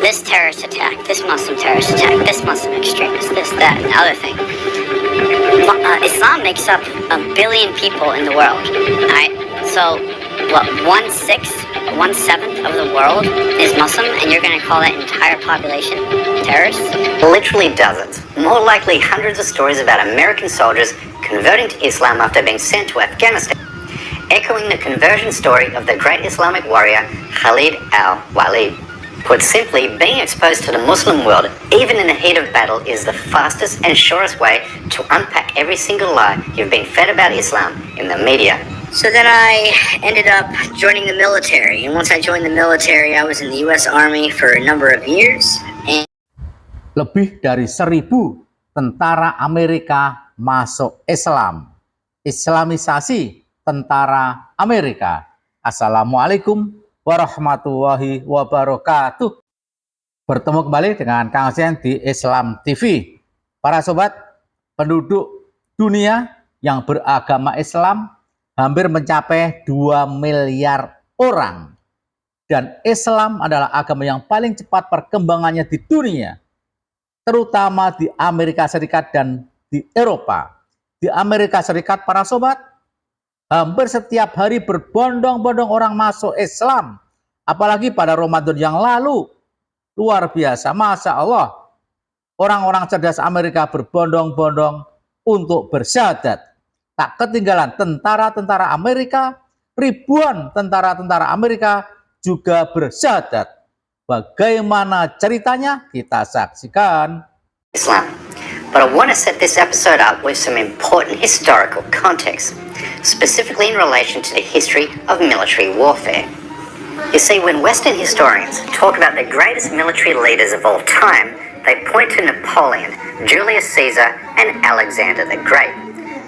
this terrorist attack, this Muslim terrorist attack, this Muslim extremist, this, that, and the other thing. Islam makes up 1 billion people in the world, right? So, what, 1/6, 1/7 of the world is Muslim, and you're going to call that entire population terrorists? Literally dozens. More likely hundreds of stories about American soldiers converting to Islam after being sent to Afghanistan, echoing the conversion story of the great Islamic warrior Khalid al-Walid. Put simply, being exposed to the Muslim world, even in the heat of battle, is the fastest and surest way to unpack every single lie you've been fed about Islam in the media. So then I ended up joining the military, and once I joined the military, I was in the U.S. Army for a number of years. And Lebih dari 1.000 tentara Amerika masuk Islam. Islamisasi tentara Amerika. Assalamualaikum warahmatullahi wabarakatuh. Bertemu kembali dengan Kang Hussein di Islam TV. Para sobat, penduduk dunia yang beragama Islam hampir mencapai 2 miliar orang. Dan Islam adalah agama yang paling cepat perkembangannya di dunia, terutama di Amerika Serikat dan di Eropa. Di Amerika Serikat, para sobat, hampir setiap hari berbondong-bondong orang masuk Islam. Apalagi pada Ramadan yang lalu. Luar biasa, Masya Allah. Orang-orang cerdas Amerika berbondong-bondong untuk bersyahadat. Tak ketinggalan tentara-tentara Amerika, ribuan tentara-tentara Amerika juga bersyahadat. Bagaimana ceritanya? Kita saksikan. Islam. But I want to set this episode up with some important historical context, specifically in relation to the history of military warfare. You see, when Western historians talk about the greatest military leaders of all time, they point to Napoleon, Julius Caesar, and Alexander the Great,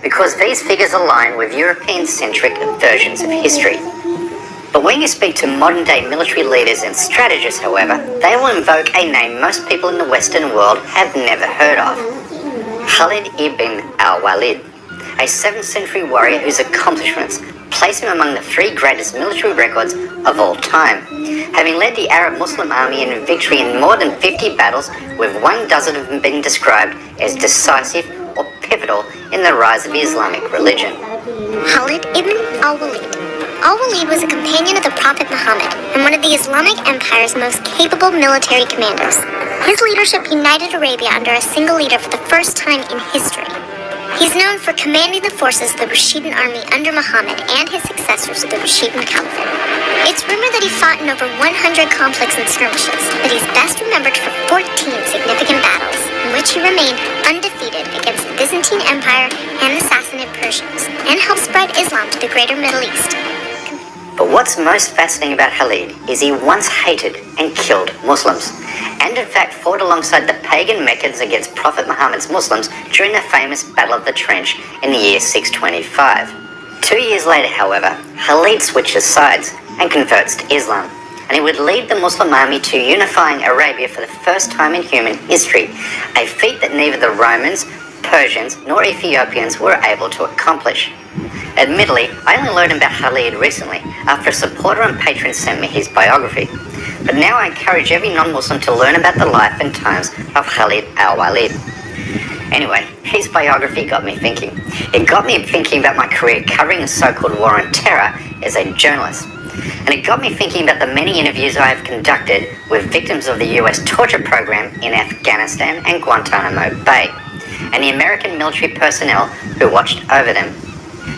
because these figures align with European-centric versions of history. But when you speak to modern-day military leaders and strategists, however, they will invoke a name most people in the Western world have never heard of. Khalid ibn al-Walid, a 7th century warrior whose accomplishments place him among the 3 greatest military records of all time, having led the Arab Muslim army in victory in more than 50 battles, with 1 dozen of them being described as decisive or pivotal in the rise of Islamic religion. Khalid ibn al-Walid. Al-Walid was a companion of the Prophet Muhammad and one of the Islamic Empire's most capable military commanders. His leadership united Arabia under a single leader for the first time in history. He's known for commanding the forces of the Rashidun army under Muhammad and his successors, the Rashidun Caliphate. It's rumored that he fought in over 100 conflicts and skirmishes, but he's best remembered for 14 significant battles, in which he remained undefeated against the Byzantine Empire and the Sassanid Persians, and helped spread Islam to the greater Middle East. But what's most fascinating about Khalid is he once hated and killed Muslims, and in fact fought alongside the pagan Meccans against Prophet Muhammad's Muslims during the famous Battle of the Trench in the year 625. 2 years later, however, Khalid switches sides and converts to Islam, and he would lead the Muslim army to unifying Arabia for the first time in human history, a feat that neither the Romans, Persians, nor Ethiopians were able to accomplish. Admittedly, I only learned about Khalid recently after a supporter and patron sent me his biography. But now I encourage every non-Muslim to learn about the life and times of Khalid al-Walid. Anyway, his biography got me thinking. It got me thinking about my career covering the so-called war on terror as a journalist. And it got me thinking about the many interviews I have conducted with victims of the US torture program in Afghanistan and Guantanamo Bay, and the American military personnel who watched over them.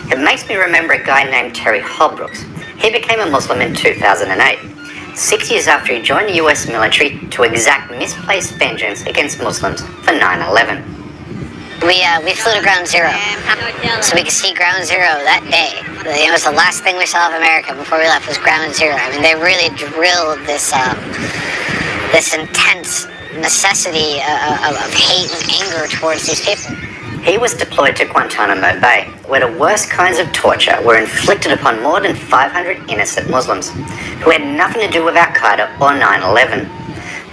It makes me remember a guy named Terry Holbrooks. He became a Muslim in 2008, 6 years after he joined the US military to exact misplaced vengeance against Muslims for 9/11. We flew to Ground Zero, so we could see Ground Zero that day. It was the last thing we saw of America before we left was Ground Zero. I mean, they really drilled this intense necessity of hate and anger towards these people. He was deployed to Guantanamo Bay, where the worst kinds of torture were inflicted upon more than 500 innocent Muslims, who had nothing to do with Al-Qaeda or 9/11.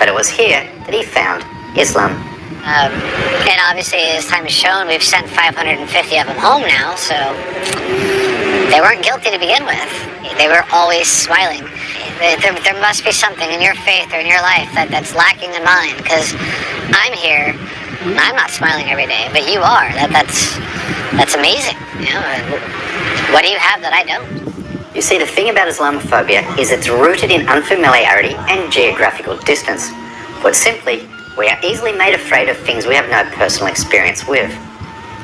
But it was here that he found Islam. And obviously, as time has shown, we've sent 550 of them home now, so they weren't guilty to begin with. They were always smiling. There must be something in your faith or in your life that's lacking in mine, because I'm here. I'm not smiling every day, but you are. That's amazing. You know, what do you have that I don't? You see, the thing about Islamophobia is it's rooted in unfamiliarity and geographical distance. Put simply, we are easily made afraid of things we have no personal experience with.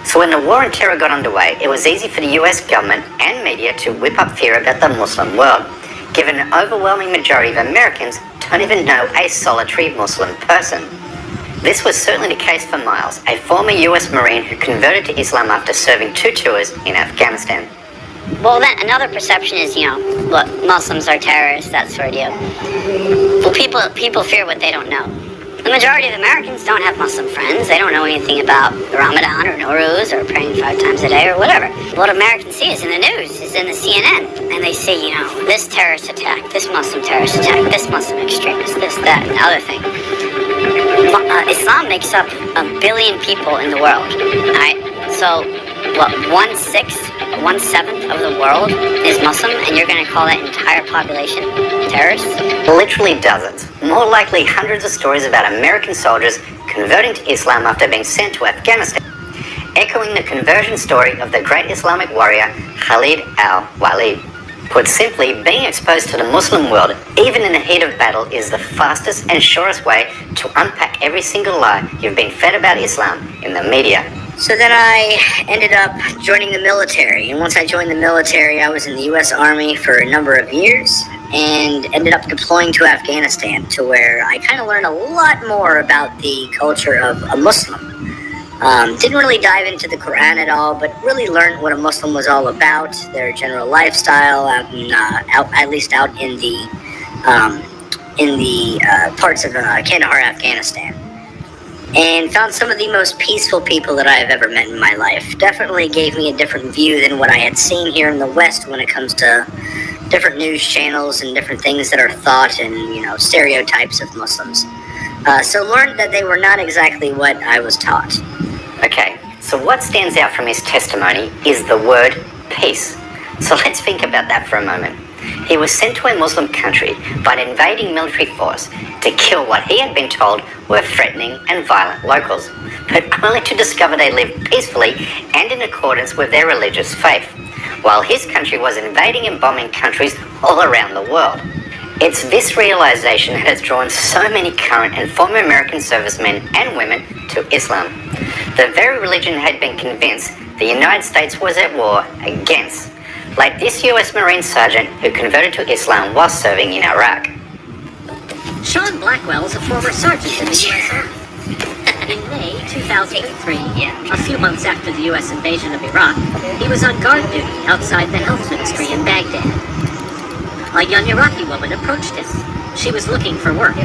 So when the war on terror got underway, it was easy for the US government and media to whip up fear about the Muslim world, given an overwhelming majority of Americans don't even know a solitary Muslim person. This was certainly the case for Miles, a former US Marine who converted to Islam after serving 2 tours in Afghanistan. Well, then another perception is, look, Muslims are terrorists, that sort of deal. Well, people fear what they don't know. The majority of Americans don't have Muslim friends. They don't know anything about Ramadan or Nowruz or praying 5 times a day or whatever. What Americans see is in the news, is in the CNN. And they see, this terrorist attack, this Muslim terrorist attack, this Muslim extremist, this, that, and the other thing. Islam makes up 1 billion people in the world, alright? So, what, 1/6, 1/7 of the world is Muslim, and you're going to call that entire population terrorists? Literally dozens. More likely hundreds of stories about American soldiers converting to Islam after being sent to Afghanistan, echoing the conversion story of the great Islamic warrior Khalid al-Walid. Put simply, being exposed to the Muslim world, even in the heat of battle, is the fastest and surest way to unpack every single lie you've been fed about Islam in the media. So then I ended up joining the military, and once I joined the military, I was in the U.S. Army for a number of years, and ended up deploying to Afghanistan, to where I kind of learned a lot more about the culture of a Muslim. Didn't really dive into the Quran at all, but really learned what a Muslim was all about, their general lifestyle, at least out in the parts of Kandahar, Afghanistan. And found some of the most peaceful people that I have ever met in my life. Definitely gave me a different view than what I had seen here in the West when it comes to different news channels and different things that are thought and, stereotypes of Muslims. So learned that they were not exactly what I was taught. Okay, so what stands out from his testimony is the word peace. So let's think about that for a moment. He was sent to a Muslim country by an invading military force to kill what he had been told were threatening and violent locals, but only to discover they lived peacefully and in accordance with their religious faith, while his country was invading and bombing countries all around the world. It's this realization that has drawn so many current and former American servicemen and women to Islam. The very religion had been convinced the United States was at war against, like this US Marine sergeant who converted to Islam while serving in Iraq. Sean Blackwell is a former sergeant in the U.S. Army. In May 2003, a few months after the U.S. invasion of Iraq, he was on guard duty outside the health ministry in Baghdad. A young Iraqi woman approached him. She was looking for work.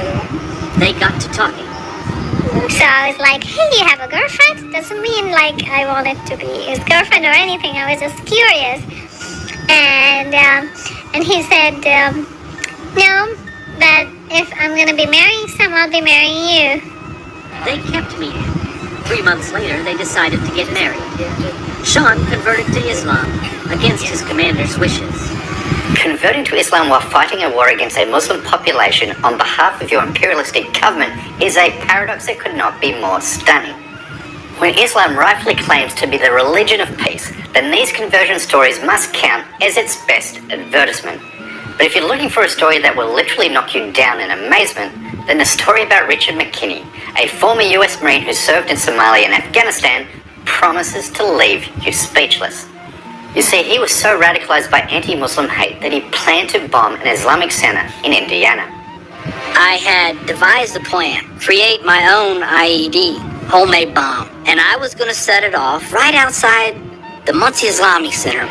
They got to talking. So I was like, hey, do you have a girlfriend? Doesn't mean like I wanted to be his girlfriend or anything. I was just curious. And he said, no, but if I'm going to be marrying someone, I'll be marrying you. They kept meeting. 3 months later, they decided to get married. Sean converted to Islam against his commander's wishes. Converting to Islam while fighting a war against a Muslim population on behalf of your imperialistic government is a paradox that could not be more stunning. When Islam rightfully claims to be the religion of peace, then these conversion stories must count as its best advertisement. But if you're looking for a story that will literally knock you down in amazement, then the story about Richard McKinney, a former US Marine who served in Somalia and Afghanistan, promises to leave you speechless. You see, he was so radicalized by anti-Muslim hate that he planned to bomb an Islamic center in Indiana. I had devised a plan, create my own IED, homemade bomb, and I was going to set it off right outside the Muncie Islamic Center.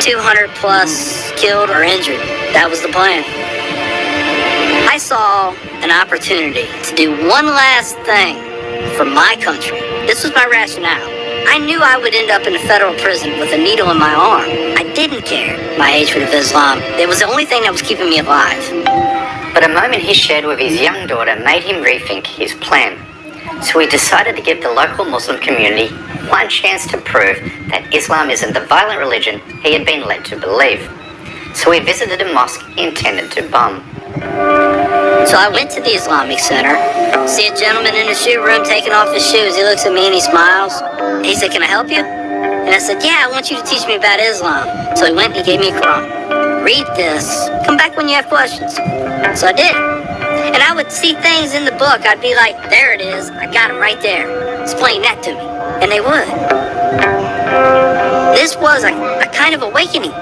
200 plus killed or injured. That was the plan. I saw an opportunity to do one last thing for my country. This was my rationale. I knew I would end up in a federal prison with a needle in my arm. I didn't care my hatred of Islam. It was the only thing that was keeping me alive. But a moment he shared with his young daughter made him rethink his plan. So he decided to give the local Muslim community one chance to prove that Islam isn't the violent religion he had been led to believe. so he visited a mosque he intended to bomb. So I went to the Islamic Center, see a gentleman in the shoe room taking off his shoes. He looks at me and he smiles. He said, "Can I help you?" And I said, "Yeah, I want you to teach me about Islam." So he went and he gave me a Quran. "Read this. Come back when you have questions." So I did. And I would see things in the book. I'd be like, "There it is. I got them right there. Explain that to me." And they would. This was a kind of awakening.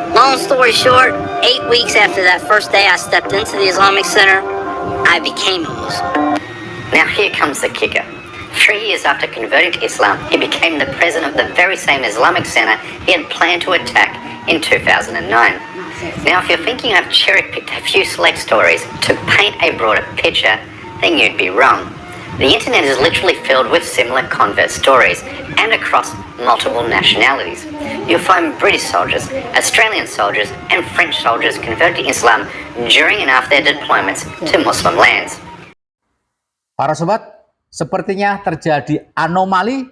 Long story short, 8 weeks after that first day I stepped into the Islamic Center, I became a Muslim. Now here comes the kicker. 3 years after converting to Islam, he became the president of the very same Islamic Center he had planned to attack in 2009. Now, if you're thinking I've cherry-picked a few select stories to paint a broader picture, then you'd be wrong. The internet is literally filled with similar convert stories, and across multiple nationalities. You'll find British soldiers, Australian soldiers, and French soldiers converted to Islam during and after their deployments to Muslim lands. Para sobat, sepertinya terjadi anomali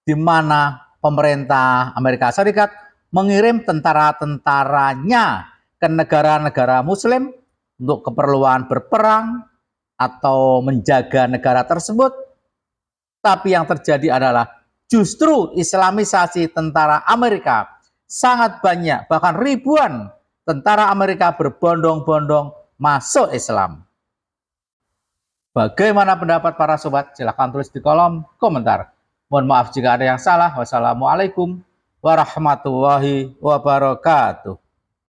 di mana pemerintah Amerika Serikat mengirim tentara-tentaranya ke negara-negara Muslim untuk keperluan berperang atau menjaga negara tersebut. Tapi yang terjadi adalah justru Islamisasi tentara Amerika. Sangat banyak, bahkan ribuan tentara Amerika berbondong-bondong masuk Islam. Bagaimana pendapat para sobat? Silahkan tulis di kolom komentar. Mohon maaf jika ada yang salah. Wassalamualaikum warahmatullahi wabarakatuh.